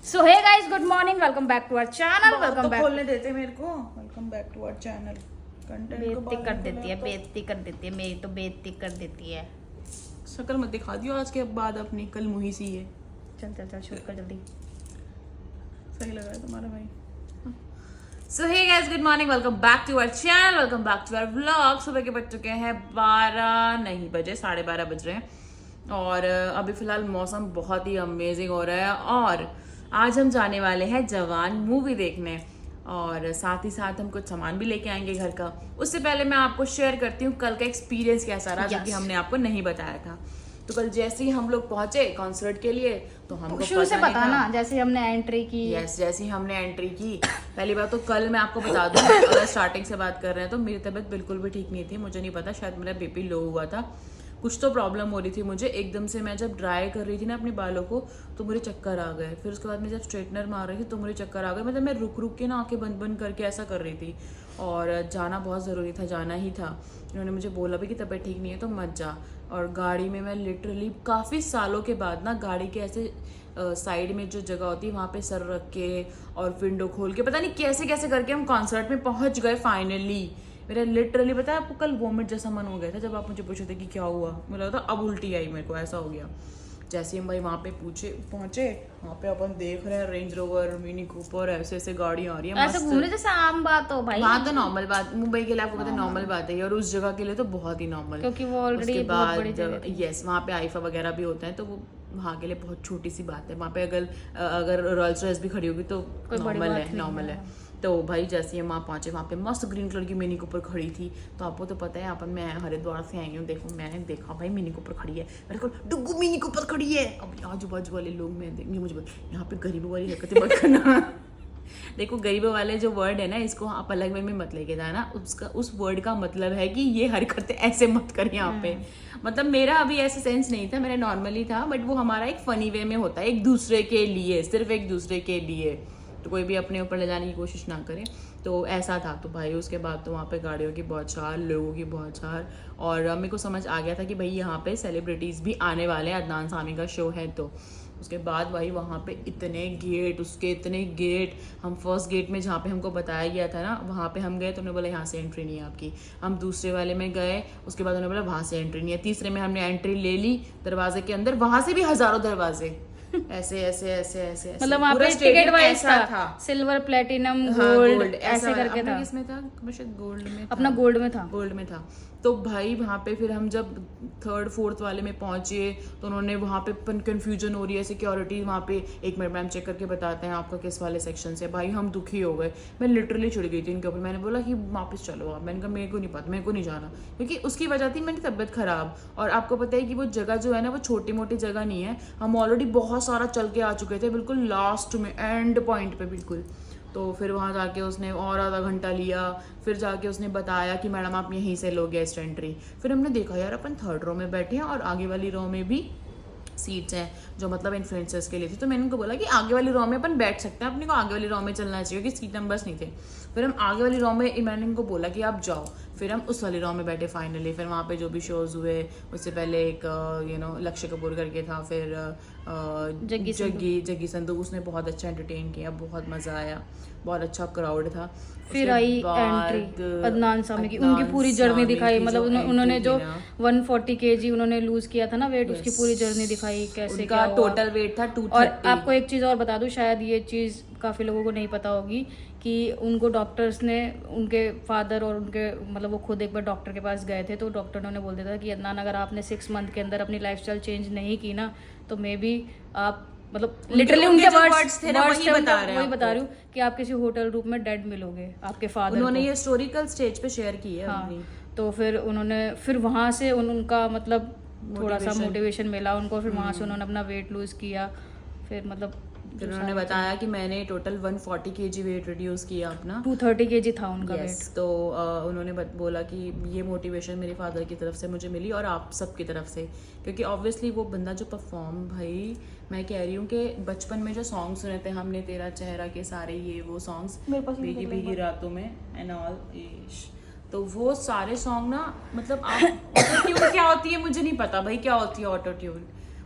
So hey guys, good morning, welcome back to our channel. Welcome back. खोलने देते मेरे को। Welcome back to our channel. Content को बेइज्जती कर देती है, बेइज्जती कर देती है, मेरी तो बेइज्जती कर देती है। शक्ल मत दिखा दियो आज के बाद अपनी, कल मुही सी है। चल चल चल शूट कर जल्दी। सही लगा है तुम्हारा भाई। So hey guys, good morning, welcome back to our channel, welcome back to our vlog. सुबह के बज चुके हैं 12 नहीं बजे, 12:30 बज रहे हैं और अभी फिलहाल मौसम बहुत ही अमेजिंग हो रहा है। और आज हम जाने वाले हैं जवान मूवी देखने और साथ ही साथ हम कुछ सामान भी लेके आएंगे घर का। उससे पहले मैं आपको शेयर करती हूँ कल का एक्सपीरियंस कैसा रहा, जो कि हमने आपको नहीं बताया था। तो कल जैसे ही हम लोग पहुंचे कॉन्सर्ट के लिए तो हमको शुरू से पता ना, जैसे हमने एंट्री की। जैसे ही हमने एंट्री की, पहली बात तो कल मैं आपको बता दूं, अगर स्टार्टिंग से बात कर रहे हैं तो मेरी तबीयत बिल्कुल भी ठीक नहीं थी। मुझे नहीं पता, शायद मेरा बीपी लो हुआ था, कुछ तो प्रॉब्लम हो रही थी मुझे। एकदम से मैं जब ड्राई कर रही थी ना अपने बालों को तो मुझे चक्कर आ गए। फिर उसके बाद मैं जब स्ट्रेटनर मार रही थी तो मुझे चक्कर आ गए। मतलब मैं रुक रुक के ना आंखें बंद बंद करके ऐसा कर रही थी और जाना बहुत ज़रूरी था, जाना ही था। उन्होंने मुझे बोला भी कि तबीयत ठीक नहीं है तो मत जा। और गाड़ी में मैं लिटरली काफ़ी सालों के बाद ना गाड़ी के ऐसे साइड में जो जगह होती है वहाँ पे सर रख के और विंडो खोल के पता नहीं कैसे कैसे करके हम कॉन्सर्ट में पहुँच गए फाइनली। मेरा लिटरली पता है आपको, कल वोमिट जैसा मन हो गया था जब आप मुझे पूछे थे कि क्या हुआ। मुझे लगा था अब उल्टी आई, मेरे को ऐसा हो गया। जैसे हम भाई वहाँ पे पहुंचे, वहाँ पे अपन देख रहे हैं रेंज रोवर, मिनी कूपर, ऐसे ऐसे गाड़ियाँ आ रही है। ऐसे घूमने जैसे आम बात हो भाई। वहाँ तो नॉर्मल बात, मुंबई के लिए आपको पता है नॉर्मल बात है, और उस जगह के लिए तो बहुत ही नॉर्मल। क्योंकि वो ऑलरेडी उसके बहुत बड़ी जगह बाद यस, वहाँ पे आईफा वगैरह भी होता है तो वो वहाँ के लिए बहुत छोटी सी बात है। वहाँ पे अगर रॉयल्स रॉयस भी खड़ी होगी तो नॉर्मल है। तो भाई जैसे हम वहाँ पहुँचे, वहाँ पे मस्त ग्रीन कलर की मिनी कूपर खड़ी थी। तो आपको तो पता है अपन, मैं हरिद्वार से आई हूँ, देखो मैंने देखा भाई मिनी कूपर खड़ी है, मेरे को डुग्गू मिनी कूपर खड़ी है। अब आजू बाजू वाले लोग मैं देंगे मुझे यहाँ पे गरीबों वाली हरकतें मत करना। देखो गरीबों वाले जो वर्ड है ना, इसको आप अलग वे में मत लेके जाना। उसका उस वर्ड का मतलब है कि ये हरकतें ऐसे मत कर यहाँ पे। मतलब मेरा अभी ऐसा सेंस नहीं था, मेरा नॉर्मली था, बट वो हमारा एक फनी वे में होता है, एक दूसरे के लिए, सिर्फ एक दूसरे के लिए। तो कोई भी अपने ऊपर ले जाने की कोशिश ना करे। तो ऐसा था। तो भाई उसके बाद तो वहाँ पे गाड़ियों की बहुत चार, लोगों की बहुत चार, और मेरे को समझ आ गया था कि भाई यहाँ पे सेलिब्रिटीज़ भी आने वाले हैं, अदनान सामी का शो है। तो उसके बाद भाई वहाँ पे इतने गेट, उसके इतने गेट। हम फर्स्ट गेट में जहाँ पे हमको बताया गया था ना, वहाँ पे हम गए तो उन्होंने बोला यहाँ से एंट्री नहीं है आपकी। हम दूसरे वाले में गए, उसके बाद उन्होंने बोला वहाँ से एंट्री नहीं है। तीसरे में हमने एंट्री ले ली दरवाजे के अंदर, वहाँ से भी हज़ारों दरवाजे, ऐसे ऐसे ऐसे ऐसे। मतलब वहाँ पे टिकट वाइज था, सिल्वर, प्लेटिनम, गोल्ड, ऐसे करके था। किसमें था? गोल्ड में, अपना गोल्ड में था। गोल्ड में था। तो भाई वहाँ पे फिर हम जब थर्ड फोर्थ वाले में पहुंचे तो उन्होंने वहाँ पे कंफ्यूजन हो रही है सिक्योरिटी, वहाँ पे 1 मिनट मैम चेक करके बताते हैं आपका किस वाले सेक्शन से। भाई हम दुखी हो गए, मैं लिटरली चिढ़ गई थी इनके ऊपर। मैंने बोला कि वापस चलो आप। मैंने कहा मेरे को नहीं पता, मेरे को नहीं जाना, क्योंकि उसकी वजह थी मेरी तबीयत खराब। और आपको पता है कि वो जगह जो है ना, वो छोटी मोटी जगह नहीं है। हम ऑलरेडी बहुत सारा चल के आ चुके थे, बिल्कुल लास्ट में एंड पॉइंट पे बिल्कुल। तो फिर वहाँ जाके उसने और आधा घंटा लिया, फिर जाके उसने बताया कि मैडम आप यहीं से लो गेस्ट एंट्री। फिर हमने देखा यार अपन थर्ड रो में बैठे हैं और आगे वाली रो में भी सीट्स हैं जो मतलब इन्फ्लुएंसर्स के लिए थी। तो मैंने उनको बोला कि आगे वाली रो में अपन बैठ सकते हैं, अपने को आगे वाली रो में चलना चाहिए क्योंकि सीट नंबर्स नहीं थे। फिर हम आगे वाली रो में, मैंने उनको बोला कि आप जाओ। फिर हम उस वाली रो में बैठे फाइनली। फिर वहाँ पे जो भी शोज़ हुए, उससे पहले एक लक्ष्य कपूर करके था, फिर जग्गी संधू, उसने बहुत अच्छा एंटरटेन किया, बहुत मज़ा आया, बहुत अच्छा क्राउड था। फिर आई एंट्री अदनान सामी की, उनकी पूरी जर्नी दिखाई। मतलब उन्होंने जो 140 kg उन्होंने लूज किया था ना वेट, उसकी पूरी जर्नी दिखाई, कैसे क्या हुआ। टोटल वेट था 230। और आपको एक चीज़ और बता दूं, शायद ये चीज़ काफ़ी लोगों को नहीं पता होगी कि उनको डॉक्टर्स ने, उनके फादर और उनके मतलब वो खुद एक बार डॉक्टर के पास गए थे, तो डॉक्टर ने उन्हें बोल दिया था कि अदनान अगर आपने 6 मंथ के अंदर अपनी लाइफस्टाइल चेंज नहीं की ना तो मे बी आप, मतलब लिटरली उनके वर्ड्स थे ना, वही बता रही हूँ कि आप किसी होटल रूम में डेड मिलोगे आपके फादर। उन्होंने ये स्टोरी कल स्टेज पे शेयर की है। हाँ, तो फिर उन्होंने, फिर वहाँ से उनका मतलब थोड़ा सा मोटिवेशन मिला उनको। फिर वहाँ से उन्होंने अपना वेट लूज किया। फिर मतलब फिर उन्होंने बताया कि मैंने टोटल 140 kg वेट रिड्यूस किया अपना, 230 kg था उनका वेट। तो उन्होंने बोला कि ये मोटिवेशन मेरे फादर की तरफ से मुझे मिली और आप सब की तरफ से, क्योंकि ऑब्वियसली वो बंदा जो परफॉर्म, भाई मैं कह रही हूँ कि बचपन में जो सॉन्ग सुने थे हमने, तेरा चेहरा के सारे, ये वो सॉन्ग्स, भीगी भीगी रातों में एंड ऑल, तो वो सारे सॉन्ग ना, मतलब आप ऑटो ट्यून क्या होती है मुझे नहीं पता भाई, क्या होती है ऑटो ट्यून,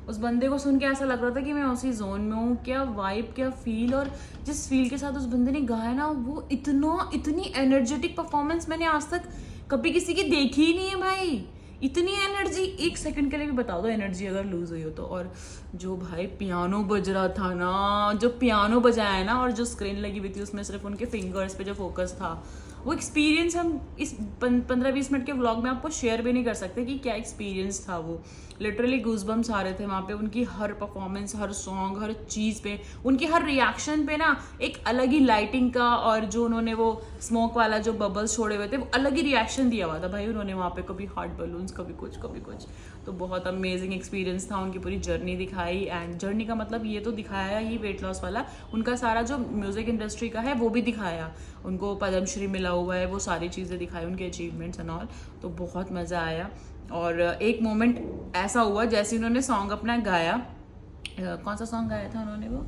उस बंदे को सुन के ऐसा लग रहा था कि मैं उसी जोन में हूँ। क्या वाइब, क्या फील, और जिस फील के साथ उस बंदे ने गाया ना, वो इतनी एनर्जेटिक परफॉर्मेंस मैंने आज तक कभी किसी की देखी ही नहीं है भाई। इतनी एनर्जी, एक सेकंड के लिए भी बता दो एनर्जी अगर लूज हुई हो तो। और जो भाई पियानो बज रहा था ना, जो पियानो बजाया है ना, और जो स्क्रीन लगी हुई थी उसमें सिर्फ उनके फिंगर्स पे जो फोकस था, वो एक्सपीरियंस हम इस 15-20 मिनट के व्लॉग में आपको शेयर भी नहीं कर सकते कि क्या एक्सपीरियंस था वो। लिटरली गूज़बम्स आ रहे थे वहाँ पे। उनकी हर परफॉर्मेंस, हर सॉन्ग, हर चीज़ पे, उनकी हर रिएक्शन पे ना एक अलग ही लाइटिंग का, और जो उन्होंने वो स्मोक वाला जो बबल्स छोड़े हुए थे, वो अलग ही रिएक्शन दिया हुआ था भाई उन्होंने वहाँ पे। कभी हॉट बलून्स, कभी कुछ कभी कुछ। तो बहुत अमेजिंग एक्सपीरियंस था। उनकी पूरी जर्नी दिखाई, एंड जर्नी का मतलब ये तो दिखाया ही वेट लॉस वाला, उनका सारा जो म्यूजिक इंडस्ट्री का है वो भी दिखाया। उनको पद्मश्री मिला हुआ है, वो सारी चीज़ें दिखाई, उनके अचीवमेंट्स एंड ऑल। तो बहुत मज़ा आया। और एक मोमेंट ऐसा हुआ जैसे उन्होंने सॉन्ग अपना गाया, कौन सा सॉन्ग गाया था उन्होंने, वो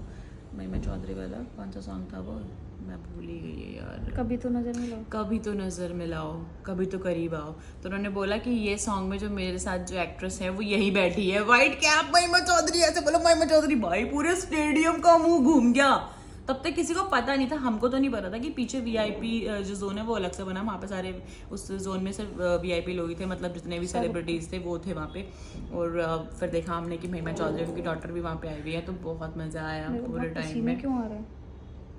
महिमा चौधरी वाला कौन सा सॉन्ग था वो, मैं भूल ही गई है यार। कभी तो नजर मिलाओ, कभी तो नज़र मिलाओ, कभी तो करीब आओ। तो उन्होंने बोला कि ये सॉन्ग में जो मेरे साथ जो एक्ट्रेस है वो यही बैठी है, वाइट कैप महिमा चौधरी। ऐसे बोलो महिमा चौधरी, भाई पूरे स्टेडियम का मुंह घूम गया। तब तक किसी को पता नहीं था, हमको तो नहीं पता था कि पीछे वीआईपी जो जोन है वो अलग से बना, वहाँ पे सारे उस जोन में सिर्फ वीआईपी लोग ही थे, मतलब जितने भी सेलिब्रिटीज थे वो थे वहाँ पे। और फिर देखा हमने कि महिमा चौधरी उनकी डॉटर भी वहाँ पे आई हुई है। तो बहुत मज़ा आया पूरे टाइम में। क्यों आ रहा है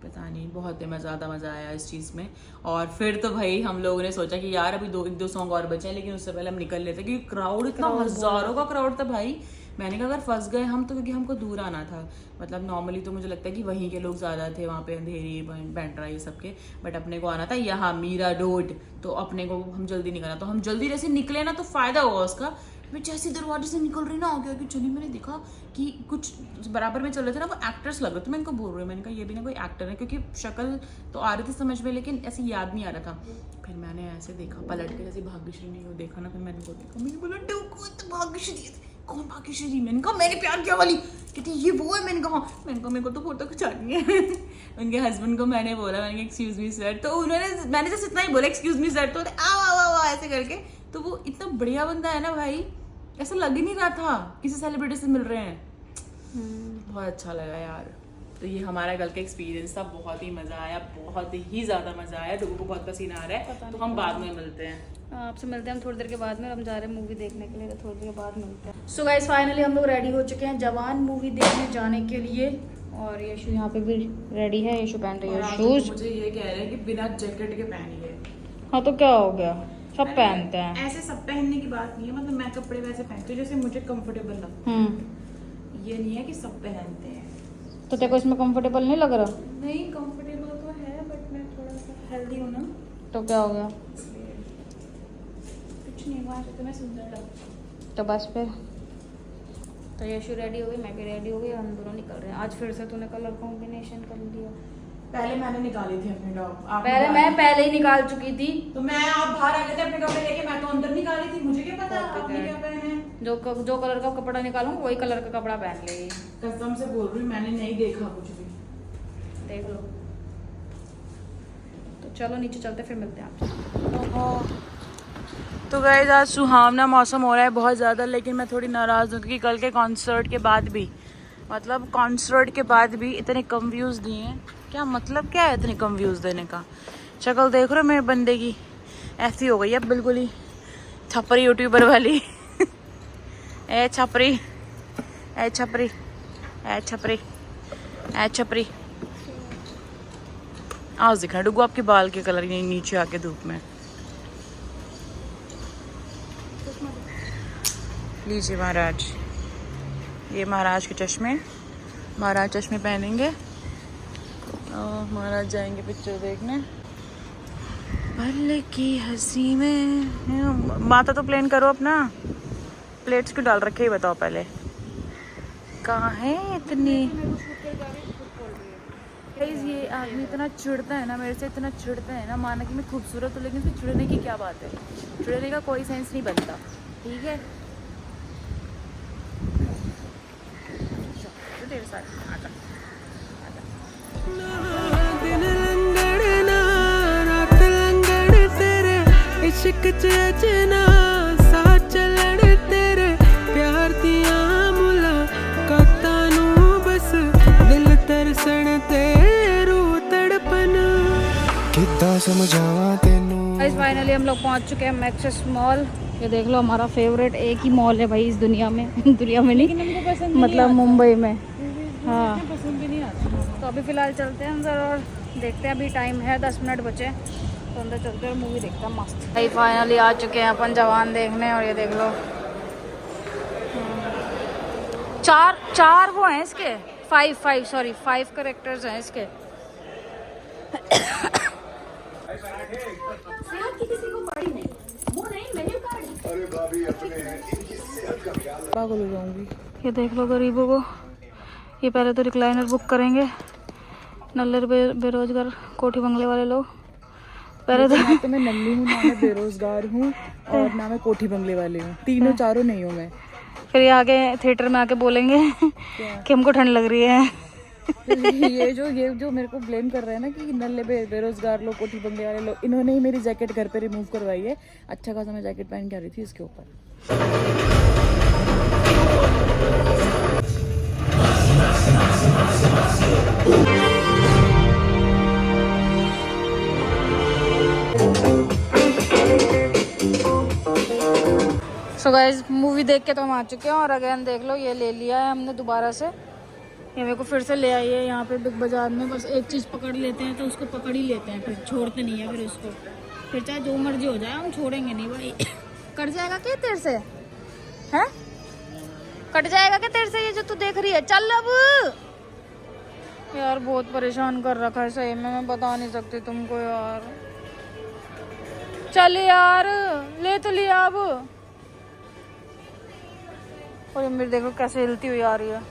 पता नहीं, बहुत ज़्यादा मज़ा आया इस चीज़ में। और फिर तो भाई हम लोगों ने सोचा कि यार अभी एक दो सॉन्ग और बचे हैं, लेकिन उससे पहले हम निकल लेते, क्योंकि क्राउड इतना हज़ारों का क्राउड था भाई। मैंने कहा अगर फंस गए हम तो, क्योंकि हमको दूर आना था। मतलब नॉर्मली तो मुझे लगता है कि वहीं के लोग ज़्यादा थे वहाँ पे, अंधेरी, बैंड्रा, ये सबके। बट अपने को आना था यहाँ मीरा रोड, तो अपने को हम जल्दी निकलना। तो हम जल्दी जैसे निकले ना तो फ़ायदा हुआ उसका। मैं जैसे दरवाजे से निकल रही ना, हो गया कि चलिए, मैंने देखा कि कुछ बराबर में चल रहे थे ना, वो एक्टर्स लग रहे थे। मैं इनको बोल रही हूँ, मैंने कहा ये भी ना कोई एक्टर है, क्योंकि शक्ल तो आ रही थी समझ में, लेकिन ऐसे याद नहीं आ रहा था। फिर मैंने ऐसे देखा, पलट के जैसे भाग्यश्री नहीं हो देखा ना, फिर मैंने बोला तो भाग्यश्री, कौन भाग्यश्री? मैंने कहा मैंने प्यार किया वाली, कहती ये वो है। मैंने कहा मेरे को तो फोटो खिंचानी है। उनके हस्बैंड को मैंने बोला, मैंने एक्सक्यूज मी सर, तो उन्होंने, मैंने जैसे इतना ही बोला एक्सक्यूज मी सर, तो आओ ऐसे करके। तो वो इतना बढ़िया बंदा है ना भाई, ऐसा लग ही नहीं रहा था किसी सेलिब्रिटी से मिल रहे हैं। बहुत अच्छा लगा यार। तो ये हमारा कल का एक्सपीरियंस था, बहुत ही मज़ा आया, बहुत ही ज़्यादा मज़ा आया। लोगों को बहुत पसीना आ रहा है, तो हम बाद में मिलते हैं। आपसे मिलते हैं हम थोड़ी देर के बाद में। हम जा रहे हैं मूवी देखने के लिए, तो थोड़ी देर के बाद मिलते हैं। सो गाइस फाइनली हम लोग रेडी हो चुके हैं जवान मूवी देखने जाने के लिए। और यशु यहाँ पे भी रेडी है, यशु पहन रही है शूज। मुझे ये कह रहे हैं कि बिना जैकेट के पहनिए। हाँ तो क्या हो गया, सब पहनते हैं। ऐसे सब पहनने की बात नहीं है, मतलब मैं कपड़े वैसे पहनती हूँ जैसे मुझे कंफर्टेबल लगता है। ये नहीं है कि सब पहनते हैं। तो तेरे को इसमें कंफर्टेबल नहीं लग रहा? नहीं, कंफर्टेबल तो है, बट मैं थोड़ा सा हेल्दी हूँ ना। तो क्या हो गया? कुछ नहीं, वहाँ से तो मैं सुंदर लगती। तो बस फिर तो यशु रेडी हो गई, मैं भी रेडी हो गई, हम दोनों निकल रहे हैं। आज फिर से तूने कलर कॉम्बिनेशन कर लिया। पहले मैंने निकाली थी अपने टॉप। पहले ही निकाल चुकी थी। तो मैं, आप बाहर आ गए थे अपने कपड़े लेके, मैं तो अंदर निकाली थी। मुझे क्या पता आपने क्या पहने। जो कलर का कपड़ा निकालूंगा वही कलर का कपड़ा पहन लेगी। कसम से बोल रही हूँ, मैंने नहीं देखा कुछ भी। देख लो। तो चलो नीचे चलते, फिर मिलते हैं आपसे। तो गाइस आज सुहावना मौसम हो रहा है बहुत ज़्यादा, लेकिन मैं थोड़ी नाराज़ हूँ क्योंकि कल के कॉन्सर्ट के बाद भी, मतलब कॉन्सर्ट के बाद भी इतने कम व्यूज़ दिए हैं। क्या मतलब, क्या है इतने कम व्यूज़ देने का? शक्ल देख रहे हो मेरे बंदे की, ऐसी हो गई है बिल्कुल ही छपरी यूट्यूबर वाली। ए छपरी, ए छपरी, ए छपरी, ए छपरी। आज दिखा डुगू आपके बाल के कलर यहीं नीचे आके धूप में। लीजिए महाराज, ये महाराज के चश्मे, महाराज चश्मे पहनेंगे और महाराज जाएंगे पिक्चर देखने। पल की हंसी में। माता तो प्लेन करो अपना, प्लेट्स क्यों डाल रखे, बताओ पहले कहाँ है इतनी। ये आदमी इतना चिढ़ता है ना मेरे से, इतना चिढ़ता है ना, माना कि मैं खूबसूरत हूँ, लेकिन फिर चिढ़ने की क्या बात है? चिढ़ने का कोई सेंस नहीं बनता, ठीक है? तेरे साथ आजा, दिन लंगड़ना रात लंगड़ तेरे इश्क च अजना साथ चलण तेरे प्यार दियां मुला ते रू तड़पन कितना समझावा तेनू। गाइस फाइनली हम लोग पहुंच चुके हैं मैक्सिस मॉल। ये देख लो हमारा फेवरेट एक ही मॉल है भाई इस दुनिया में दुनिया में नहीं मतलब मुंबई में। हाँ पसंद भी नहीं आता। तो अभी फ़िलहाल चलते हैं अंदर और देखते हैं। अभी टाइम है 10 मिनट बचे तो अंदर चलते हैं और मूवी देखते हैं मस्त। भाई फाइनली आ चुके हैं अपन जवान देखने और ये देख लो चार वो हैं इसके 5 कैरेक्टर्स हैं इसके। पागल हो जाऊंगी। ये देख लो गरीबों को। ये पहले तो रिक्लाइनर बुक करेंगे नल्ले बेरोजगार कोठी बंगले वाले लोग पहले तो मैं नल्ली हूँ, ना मैं बेरोजगार हूँ और ना मैं कोठी बंगले वाली हूँ। तीनों चारों नहीं हूँ मैं। फिर ये आगे थिएटर में आके बोलेंगे कि हमको ठंड लग रही है। ये जो मेरे को ब्लेम कर रहे हैं ना कि नल्ले बेरोजगार लोग, कोठी बंगले वाले लोग, इन्होंने ही मेरी जैकेट घर पे रिमूव करवाई है। अच्छा खासा मैं जैकेट पहन के आ रही थी इसके ऊपर। सो गाइस मूवी देख के तो हम आ चुके हैं और अगेन देख लो ये ले लिया है हमने दोबारा से। ये मेरे को फिर से ले आई है यहाँ पे बिग बाजार में। बस एक चीज़ पकड़ लेते हैं तो उसको पकड़ ही लेते हैं, फिर छोड़ते नहीं है। फिर उसको फिर चाहे जो मर्जी हो जाए हम छोड़ेंगे नहीं भाई। कट जाएगा क्या तेरे से? हैं कट जाएगा क्या तेरे से ये जो तू देख रही है? चल अब यार बहुत परेशान कर रखा है सही में, मैं बता नहीं सकती तुमको यार। चल यार ले तो लिया अब। और ये मेरे देखो कैसे हिलती हुई आ रही है।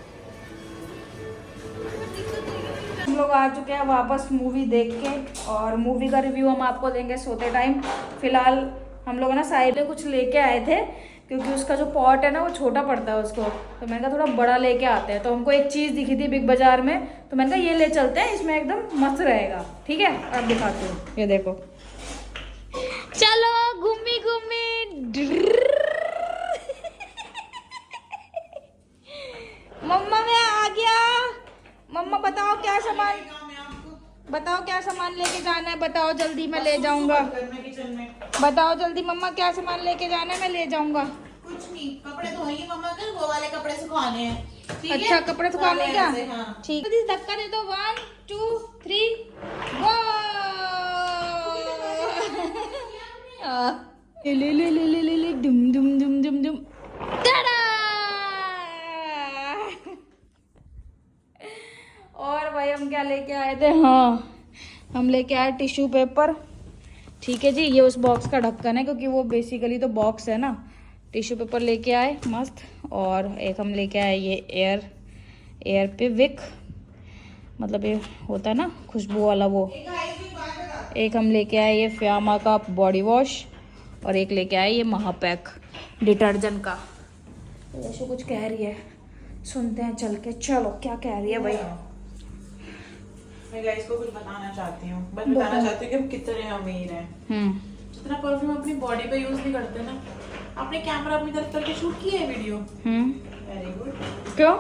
हम लोग आ चुके हैं वापस मूवी देख के और मूवी का रिव्यू हम आपको देंगे सोते टाइम। फिलहाल हम लोग ना साइड में कुछ लेके आए थे क्योंकि उसका जो पॉट है ना वो छोटा पड़ता है उसको, तो मैंने कहा थोड़ा बड़ा लेके आते हैं। तो हमको एक चीज़ दिखी थी बिग बाजार में तो मैंने कहा ये ले चलते हैं, इसमें एकदम मस्त रहेगा। ठीक है अब दिखाती हूँ, ये देखो। चलो घूमी घूमी मम्मा मैं आ गया। मम्मा बताओ क्या सामान लेके जाना है, बताओ जल्दी मैं ले जाऊंगा। बताओ जल्दी मम्मा क्या सामान लेके जाना है, मैं ले जाऊंगा। कुछ नहीं, कपड़े धोएंगे मम्मा, कर वो वाले कपड़े सुखाने हैं। ठीक है? अच्छा कपड़े सुखाने क्या? हाँ। ठीक है धक्का दे दो। 1 2 3 गो। ले ले ले ले ले ले दुम दुम दुम दुम दुम। और भाई हम क्या लेके आए थे? हाँ हम लेके आए टिश्यू पेपर। ठीक है जी, ये उस बॉक्स का ढक्कन है क्योंकि वो बेसिकली तो बॉक्स है ना। टिश्यू पेपर लेके आए मस्त। और एक हम लेके आए ये एयर पे विक, मतलब ये होता है ना खुशबू वाला वो। एक हम लेके आए ये फियामा का बॉडी वॉश और एक लेके आए ये महापैक डिटर्जेंट का। ऐसे कुछ कह रही है, सुनते हैं चल के। चलो क्या कह रही है भाई? मैं गाइस को कुछ बताना चाहती हूँ, बस बताना चाहती हूँ कि हम कितने अमीर हैं। जितना परफ्यूम अपनी बॉडी पे यूज नहीं करते ना, आपने कैमरा अपनी तरफ करके शूट किया है वीडियो। Very good. क्यों?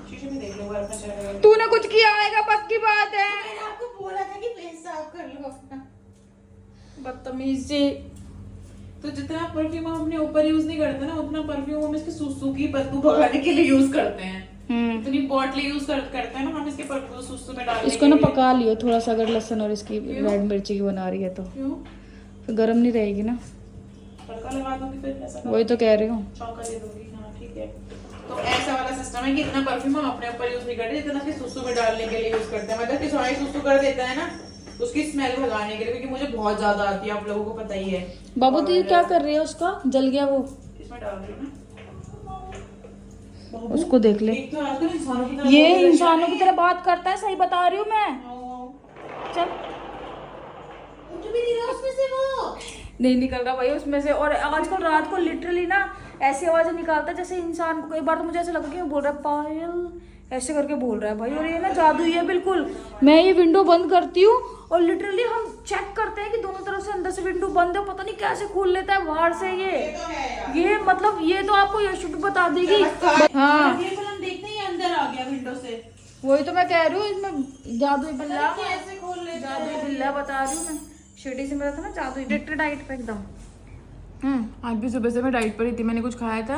शीशे में देख लो बार अपना चेहरा। तूने कुछ किया आएगा पक्की बात है। मैंने आपको बोला था कि फेस साफ कर लो अपना। बदतमीजी। तो जितना परफ्यूम हम अपने ऊपर यूज नहीं करते ना, उतना परफ्यूम हम इसके सुसु की बदबू भगाने के लिए यूज करते हैं। इतनी बॉटली यूज करते हैं ना हम इसके सुसु में डालने। इसको ना पका लियो थोड़ा सा, अगर लहसुन और इसकी रेड मिर्ची की बना रही है तो। क्यों? फिर गर्म नहीं रहेगी ना। तड़का लगा दूंगी फिर ऐसा। वही तो कह रही हूँ। चौका दे दूंगी। हाँ ठीक है। तो ऐसा वाला सिस्टम है कि इतना परफ्यूम हम अपने ऊपर यूज नहीं करते जितना कि सुसु में डालने के लिए यूज करते हैं। मतलब कि सॉरी सुसु कर देता है ना उसकी स्मेल भगाने के लिए, क्योंकि मुझे बहुत ज्यादा आती है, आप लोगों को पता ही है। बाबू तू क्या कर रही है? उसका जल गया वो, इसमें डाल रही हूँ ना। उसको देख ले। एक तो आजकल इंसानों की तरह ये बोल रहा है। इंसानों की तरह बात करता है, सही बता रही हूँ मैं। चल उठ भी नहीं रहा उसमें से वो। नहीं निकल रहा भाई उसमें से। और आजकल रात को लिटरली ना ऐसी आवाजें निकालता है जैसे इंसान। कई बार तो मुझे ऐसा लगा कि वो बोल रहा है पायल, ऐसे करके बोल रहा है भाई। और ये ना जादू ही है बिल्कुल। मैं ये विंडो बंद करती हूँ और लिटरली हम चेक करते हैं कि दोनों तरफ से अंदर से विंडो बंद है, पता नहीं कैसे खोल लेता है बाहर से ये मतलब ये तो आपको यशु भी बता देगी। हाँ ये फिल्म देखते ही अंदर आ गया विंडो से। वही तो मैं कह रही हूँ, इसमें जादुई बिल्ला कैसे खोल ले, जादुई बिल्ला बता रही हूँ मैं। शिरडी से मिला था ना जादुई, स्ट्रिक्ट डाइट पे एकदम। आज भी सुबह से मैं डाइट पर ही थी, मैंने कुछ खाया था,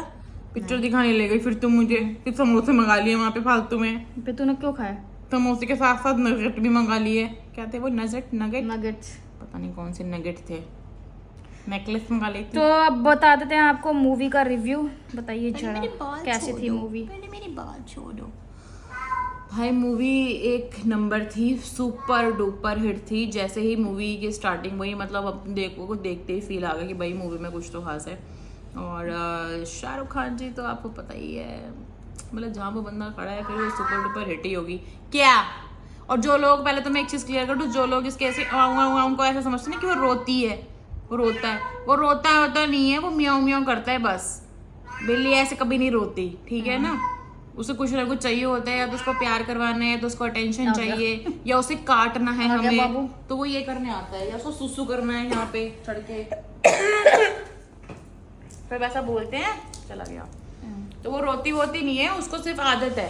पिक्चर दिखाने ले गई, फिर तुम मुझे फिर समोसे मंगा लिए वहाँ पे फालतू में। फिर तूने क्यों खाया? समोसे के साथ साथ नगेट भी मंगा लिए। क्या थे वो, नगेट नगेट्स। पता नहीं कौन से नगेट थे। नेकलेस मंगा ली थी। तो अब बता देते हैं आपको मूवी का रिव्यू, बताइए जरा कैसी थी मूवी। मेरी बात छोड़ो भाई, मूवी एक नंबर थी, सुपर डुपर हिट थी। जैसे ही मूवी की स्टार्टिंग हुई, मतलब अब देखते ही फील आ गया कि भाई मूवी में कुछ तो खास है। और शाहरुख खान जी तो आपको पता ही है, मतलब जहाँ वो बंदा खड़ा है फिर वो सुपर डुपर हिट ही होगी क्या। और जो लोग, पहले तो मैं एक चीज़ क्लियर कर दूँ, जो लोग इसके ऐसे उनको ऐसा समझते हैं कि वो रोती है, वो रोता होता नहीं है, वो म्याऊं म्याऊं करता है बस। बिल्ली ऐसे कभी नहीं रोती, ठीक है ना। उसे कुछ ना कुछ चाहिए होता है, या तो उसको प्यार करवाना है, या तो उसको अटेंशन चाहिए, या उसे काटना है हमें, तो वो ये करने आता है, या उसको सुसु करना है यहाँ पे चढ़ के, फिर वैसा बोलते हैं चला गया। तो वो रोती वोती नहीं है, उसको सिर्फ आदत है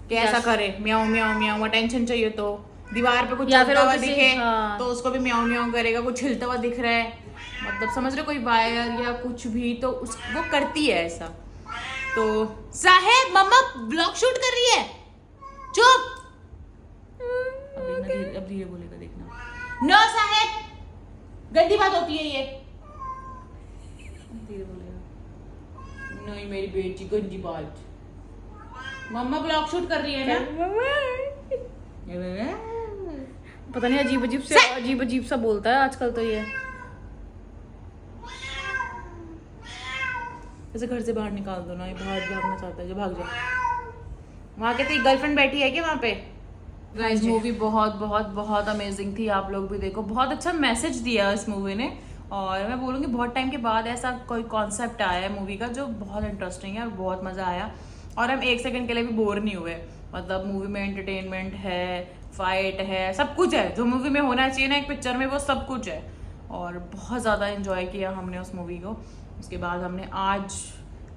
कि ऐसा करे, म्याऊं म्याऊं म्याऊं। अटेंशन चाहिए तो दीवार पे कुछ चलता हुआ दिखे तो उसको भी म्याऊं म्याऊं करेगा, कुछ हिलता हुआ दिख रहा है, मतलब समझ रहे कोई वायर या कुछ भी, तो वो करती है ऐसा। तो साहेब मम्मा ब्लॉग शूट कर रही है, चुप। अब धीरे बोलेगा, देखना। नो साहेब, गंदी बात होती है ये, धीरे बोलेगा। नहीं मेरी बेटी, गंदी बात। मम्मा ब्लॉग शूट कर रही है ना। पता नहीं अजीब अजीब सा बोलता है आजकल तो ये। ऐसे घर से बाहर निकाल दो ना, ये बाहर भागना चाहता है, जो भाग जाए। वहाँ के तेरी गर्लफ्रेंड बैठी है क्या वहाँ पे? गाइस मूवी बहुत बहुत बहुत अमेजिंग थी, आप लोग भी देखो। बहुत अच्छा मैसेज दिया इस मूवी ने, और मैं बोलूँगी बहुत टाइम के बाद ऐसा कोई कॉन्सेप्ट आया है मूवी का जो बहुत इंटरेस्टिंग है और बहुत मज़ा आया। और हम एक सेकंड के लिए भी बोर नहीं हुए, मतलब मूवी में एंटरटेनमेंट है, फाइट है, सब कुछ है जो मूवी में होना चाहिए ना एक पिक्चर में, वो सब कुछ है। और बहुत ज़्यादा एंजॉय किया हमने उस मूवी को। उसके बाद हमने आज,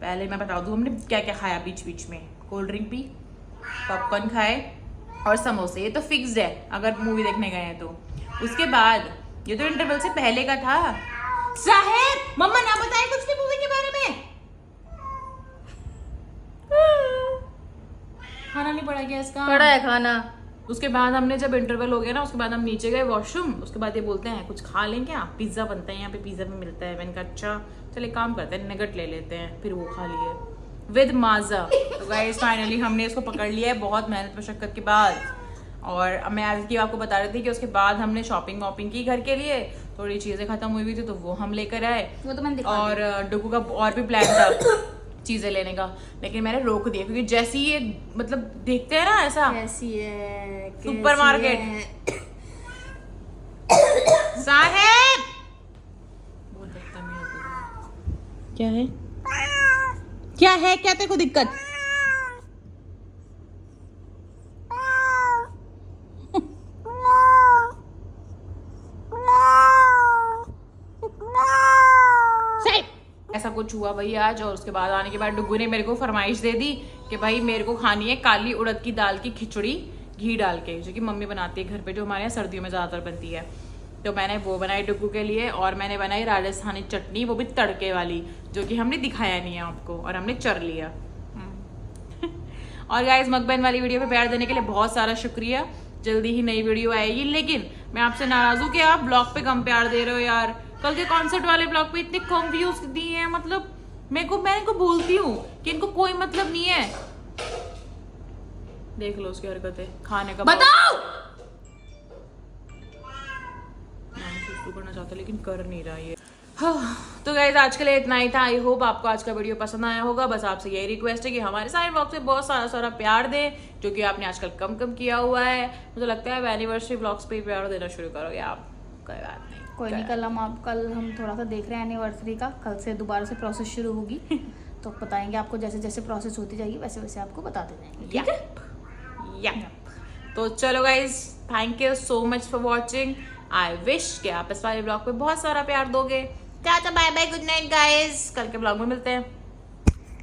पहले मैं बता दूँ हमने क्या क्या खाया बीच बीच में। कोल्ड ड्रिंक पी, पॉपकॉर्न खाए और समोसे, ये तो फिक्स्ड है अगर मूवी देखने गए हैं तो। उसके बाद ये तो इंटरवल से पहले का था। साहेब मम्मा ना बताए कुछ भी मूवी के बारे में। खाना नहीं पड़ा क्या इसका? पड़ा है खाना। उसके बाद हमने जब इंटरवल हो गया ना, उसके बाद हम नीचे गए वॉशरूम। उसके बाद ये बोलते हैं कुछ खा लें क्या, पिज्ज़ा बनता है यहाँ पे, पिज्ज़ा भी मिलता है। मैंने कहा अच्छा चल एक काम करते हैं, नगेट ले लेते हैं। फिर वो खा लिए विद माजा। तो गाइस फाइनली हमने इसको पकड़ लिया है बहुत मेहनत मशक्कत के बाद। और मैं आज की आपको बता रही थी कि उसके बाद हमने शॉपिंग वॉपिंग की घर के लिए, थोड़ी चीज़ें खत्म हुई थी तो वो हम लेकर आए। वो तो मैंने और डुगू का और भी प्लान था चीज़ें लेने का, लेकिन मैंने रोक दिया क्योंकि जैसे ही ये मतलब देखते हैं ना ऐसा कैसी है सुपर मार्केट। साहेब बहुत बदतमीज होता है। क्या है क्या है, क्या तेरे को दिक्कत? ऐसा कुछ हुआ भाई आज। और उसके बाद आने के बाद डुगू ने मेरे को फरमाइश दे दी कि भाई मेरे को खानी है काली उड़द की दाल की खिचड़ी घी डाल के, जो कि मम्मी बनाती है घर पे, जो हमारे यहाँ सर्दियों में ज़्यादातर बनती है। तो मैंने वो बनाई डुगू के लिए, और मैंने बनाई राजस्थानी चटनी, वो भी तड़के वाली, जो कि हमने दिखाया नहीं है आपको, और हमने चर लिया। और गाइस मकबैन वाली वीडियो पे प्यार देने के लिए बहुत सारा शुक्रिया। जल्दी ही नई वीडियो आएगी, लेकिन मैं आपसे नाराज़ हूँ कि आप ब्लॉग पे कम प्यार दे रहे हो यार। कल के कॉन्सर्ट वाले ब्लॉग पे इतने कम व्यूज दिए हैं, मतलब मैं इनको बोलती हूँ कि इनको कोई मतलब नहीं है। देख लो उसकी हरकतें, खाने का बताओ। मैं करना चाहता लेकिन कर नहीं रहा ये। हाँ, तो गाइस आज के लिए इतना ही था। आई होप आपको आज का वीडियो पसंद आया होगा। बस आपसे यही रिक्वेस्ट है कि हमारे सारे व्लॉग से बहुत सारा प्यार दें, जो कि आपने आजकल कम किया हुआ है। मुझे लगता है एनिवर्सरी व्लॉग्स पे प्यार देना शुरू करोगे आप। कोई बात नहीं, कोई नहीं। कल हम थोड़ा सा देख रहे हैं एनिवर्सरी का, कल से दोबारा से प्रोसेस शुरू होगी। तो बताएंगे आपको, जैसे जैसे प्रोसेस होती जाएगी वैसे वैसे आपको बताते जाएंगे, ठीक है? तो चलो guys, thank you so much for watching. I wish कि आप इस वाले ब्लॉग पे बहुत सारा प्यार दोगे। Tata bye bye, good night guys. कल के ब्लॉग में मिलते हैं।